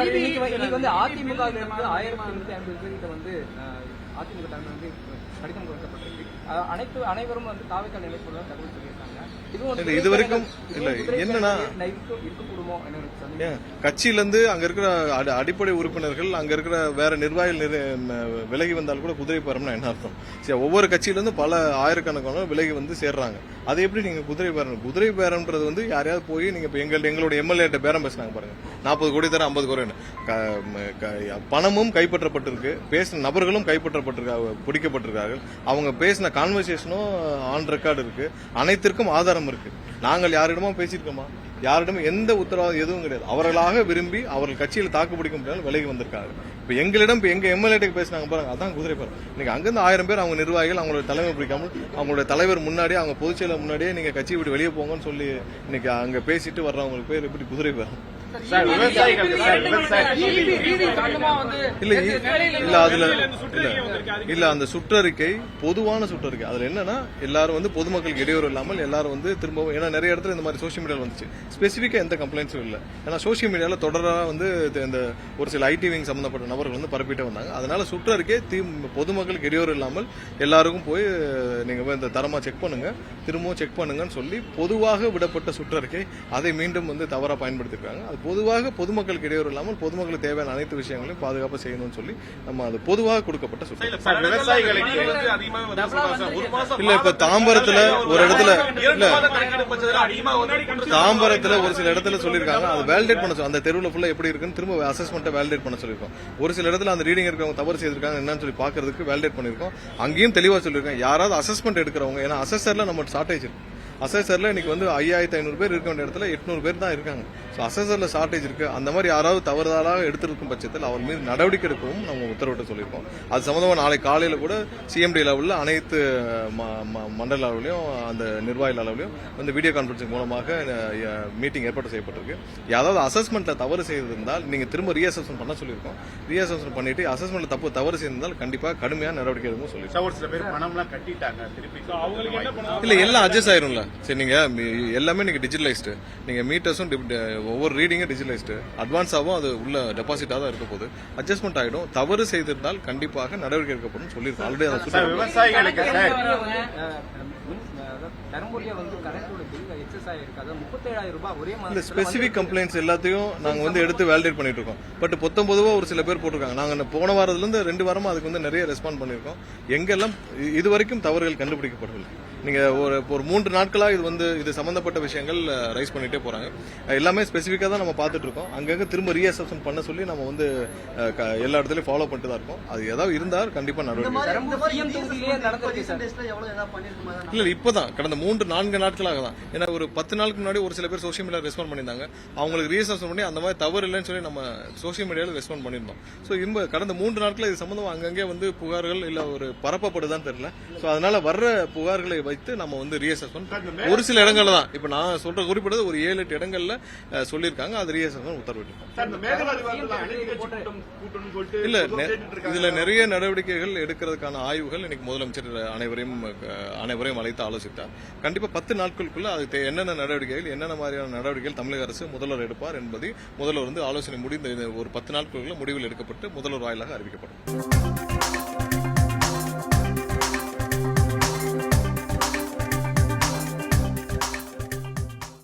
இன்னைக்கு வந்து அதிமுக 1550 பேர்கிட்ட வந்து அதிமுக தலைமை வந்து கடிதம் கொடுக்கப்பட்டிருக்கு. அனைவரும் வந்து தாவேக்கா நிலைக்குள்ள தகவல் சொல்லியிருக்காங்க. இது வரைக்கும் இல்ல என்னன்னா கட்சியில இருந்து அங்க இருக்கிற அடிப்படை உறுப்பினர்கள் அங்க இருக்கிற வேற நிர்வாகிகள் விலகி வந்தால் கூட குதிரை பேரம்னா என்ன அர்த்தம்? சரி, ஒவ்வொரு கட்சியில இருந்து பல ஆயிரக்கணக்கான விலகி வந்து சேர்றாங்க. அது எப்படி நீங்க குதிரை பேரம்? குதிரை பேரம்ன்றது வந்து யாரையாவது போய் நீங்க எங்களோட எம்எல்ஏ பேரம் பேசினாங்க பாருங்க, 40 கோடி தர 50 கோடி பணமும் கைப்பற்றப்பட்டிருக்கு, பேசின நபர்களும் கைப்பற்றப்பட்டிருக்காங்க, பிடிக்கப்பட்டிருக்கார்கள். அவங்க பேசின கான்வர்சேஷனும் ஆன் ரெக்கார்டு இருக்கு, அனைத்திற்கும் ஆதாரம் இருக்கு. நாங்கள் யாரிடமோ பேசியிருக்கோமா? யாரிடமும் எந்த உத்தரவாதம் எதுவும் கிடையாது. அவர்களாக விரும்பி அவர்கள் கட்சியில் தாக்கு பிடிக்க முடியாது விலகி வந்திருக்காங்க. இப்ப எங்களிடம் எங்க எம்எல்ஏ பேசினாங்க பாருங்க, அதான் குதிரை பேரம். இன்னைக்கு அங்கிருந்து 1000 பேர் அவங்க நிர்வாகிகள் அவங்களோட தலைமை பிடிக்காமல் அவங்களோட தலைவர் முன்னாடியே அவங்க பொதுச்செயலர் முன்னாடியே நீங்க கட்சியை விட்டு வெளியே போங்கன்னு சொல்லி இன்னைக்கு அங்க பேசிட்டு வர்றவங்களுக்கு பேர் எப்படி குதிரை பேரம்? இல்ல அந்த சுற்றறிக்கை பொதுவான சுற்றறிக்கை. அதுல என்னன்னா எல்லாரும் வந்து பொதுமக்களுக்கு இடையூறு இல்லாமல் எல்லாரும் வந்து திரும்பவும், ஏன்னா நிறைய இடத்துல இந்த மாதிரி சோசியல் மீடியால வந்துச்சு, ஸ்பெசிபிக்கா எந்த கம்ப்ளைண்ட்ஸும் இல்ல. ஏன்னா சோசியல் மீடியால தொடரா வந்து இந்த ஒரு சில ஐடி விங் சம்பந்தப்பட்ட நபர்கள் வந்து பரப்பிட்டு வந்தாங்க. அதனால சுற்றறிக்கை பொதுமக்களுக்கு இடையூறு இல்லாமல் எல்லாருக்கும் போய் நீங்க இந்த தரமா செக் பண்ணுங்க, திரும்பவும் செக் பண்ணுங்கன்னு சொல்லி பொதுவாக விடப்பட்ட சுற்றறிக்கை. அதை மீண்டும் வந்து தவறா பயன்படுத்திருக்காங்க. அது பொதுவாக பொதுமக்களுக்கு இடையூறு இல்லாமல் பொதுமக்களுக்கு தேவையான அனைத்து விஷயங்களையும் பாதுகாப்பு செய்யணும்னு சொல்லி நம்ம அது பொதுவாக கொடுக்கப்பட்ட சுற்றறிக்கை. இல்ல இப்ப தாம்பரத்துல ஒரு இடத்துல தாம்பரத்துல ஒரு சில இடத்துல சொல்லிருக்காங்க, அது வேலிடேட் பண்ண அந்த தெருவுல ஃபுல்லா எப்படி இருக்குன்னு திரும்ப அசஸ்மெண்ட் வேலிடேட் பண்ண சொல்லிருக்கோம். ஒரு சில இடத்துல அந்த ரீடிங் இருக்கவங்க தவறு செய்திருக்காங்க என்னன்னு சொல்லி பாக்குறதுக்கு வேலிடேட் பண்ணிருக்கோம். அங்கேயும் தெளிவா சொல்லிருக்கோம், யாராவது அசஸ்மெண்ட் எடுக்கிறவங்க, ஏன்னா அசஸர்ல நம்ம ஷார்டேஜ் இருக்கு. அசஸர்ல இன்னைக்கு வந்து 5500 பேர் இருக்க வேண்டிய இடத்துல 800 பேர் தான் இருக்காங்க. அசஸர்ல ஷார்டேஜ் இருக்கு. அந்த மாதிரி யாராவது தவறுதலாக எடுத்திருக்கும் பட்சத்தில் அவர் மீது நடவடிக்கை எடுக்கவும் நம்ம உத்தரவிட்டு சொல்லியிருக்கோம். அது சம்பந்தமா நாளை காலையில கூட சிஎம்டி லெவலில் அனைத்து மண்டல அளவிலையும் அந்த நிர்வாக அளவிலையும் வந்து வீடியோ கான்பரன்சிங் மூலமாக மீட்டிங் ஏற்பாடு செய்யப்பட்டிருக்கு. யாராவது அசஸ்மெண்ட்ல தவறு செய்திருந்தால் நீங்க திரும்ப ரீஅசஸ்மெண்ட் பண்ண சொல்லியிருக்கோம். ரீஅசஸ்மெண்ட் பண்ணிட்டு அசஸ்மெண்ட்ல தவறு செய்திருந்தால் கண்டிப்பா கடுமையான நடவடிக்கை எடுக்கும் சொல்லியிருக்கோம். இல்ல எல்லாம் அட்ஜஸ்ட் ஆயிரும்ல. சரி, நீங்க எல்லாமே நீங்க டிஜிட்டலைஸ்டு, நீங்க மீட்டர்ஸும் ஒவ்வொரு ரீடிங்கும் டிஜிட்டலைஸ்டு, அட்வான்ஸாவும் அது உள்ள டெபாசிட்டா தான் இருக்க போது அட்ஜஸ்ட்மெண்ட் ஆயிடும். தவறு செய்திருந்தால் கண்டிப்பாக நடவடிக்கை எடுக்கப்படும் சொல்லியிருக்கோம். ஆல்ரெடி விவசாயிகளுக்கு ஸ்பெசிபிக் கம்ப்ளைண்ட்ஸ் எல்லாத்தையும் நாங்க வந்து எடுத்து வேலிடேட் பண்ணிட்டு இருக்கோம். பட் 19 ஒரு சில பேர் போட்டிருக்காங்க. நாங்க போன வாரத்துல இருந்து 2 வாரமா அதுக்கு வந்து நிறைய ரெஸ்பாண்ட் பண்ணிருக்கோம். எங்கெல்லாம் இதுவரைக்கும் தவறுகள் கண்டுபிடிக்கப்படவில்லை. நீங்க ஒரு 3 நாட்களா இது சம்பந்தப்பட்ட விஷயங்கள் ரைஸ் பண்ணிட்டே போறாங்க. எல்லாமே ஸ்பெசிபிக்கா தான் நம்ம பாத்துட்டு இருக்கோம். அங்கங்க திரும்ப ரீஅசஸ்மெண்ட் பண்ண சொல்லி நம்ம வந்து எல்லா இடத்துலயும் ஃபாலோ பண்ணிட்டு தான் இருக்கோம். அது ஏதாவது இருந்தால் கண்டிப்பா நடவடிக்கை. இல்ல இப்பதான் கடந்த 3-4 நாட்களாக தான். ஏன்னா ஒரு 10 நாளுக்கு முன்னாடி ஒரு சில பேர் சோசியல் மீடியா ரெஸ்பாண்ட் பண்ணியிருந்தாங்க. அவங்களுக்கு ரீஅசஸ்மெண்ட் பண்ணி அந்த மாதிரி தவறு இல்லைன்னு சொல்லி நம்ம சோசியல் மீடியாவில் ரெஸ்பாண்ட் பண்ணியிருந்தோம். ஸோ கடந்த 3 நாட்கள் இது சம்பந்தமா அங்கங்கே வந்து புகார்கள் இல்ல ஒரு பரப்பப்படுதான்னு தெரியல. ஸோ அதனால வர்ற புகார்களை வைத்து நம்ம வந்து ரீஅசஸ்மெண்ட் ஒரு சில இடங்கள்ல தான் இப்ப நான் சொல்ற குறிப்பிட்டது ஒரு 7-8 இடங்கள்ல சொல்லியிருக்காங்க. அது ரீஅசஸ்மெண்ட் உத்தரவிட்டிருக்கோம். இல்ல இதுல நிறைய நடவடிக்கைகள் எடுக்கிறதுக்கான ஆய்வுகள் இன்னைக்கு முதலமைச்சர் அனைவரையும் அழைத்து ஆலோசித்தார். கண்டிப்பா 10 நாட்களுக்குள்ள அது என்னென்ன நடவடிக்கைகள் என்னென்ன மாதிரியான நடவடிக்கைகள் தமிழக அரசு முதல்வர் எடுப்பார் என்பதை முதல்வர் வந்து ஆலோசனை முடிந்த ஒரு 10 நாட்களுக்குள்ள முடிவில் எடுக்கப்பட்டு முதல்வர் வாயிலாக அறிவிக்கப்படும்.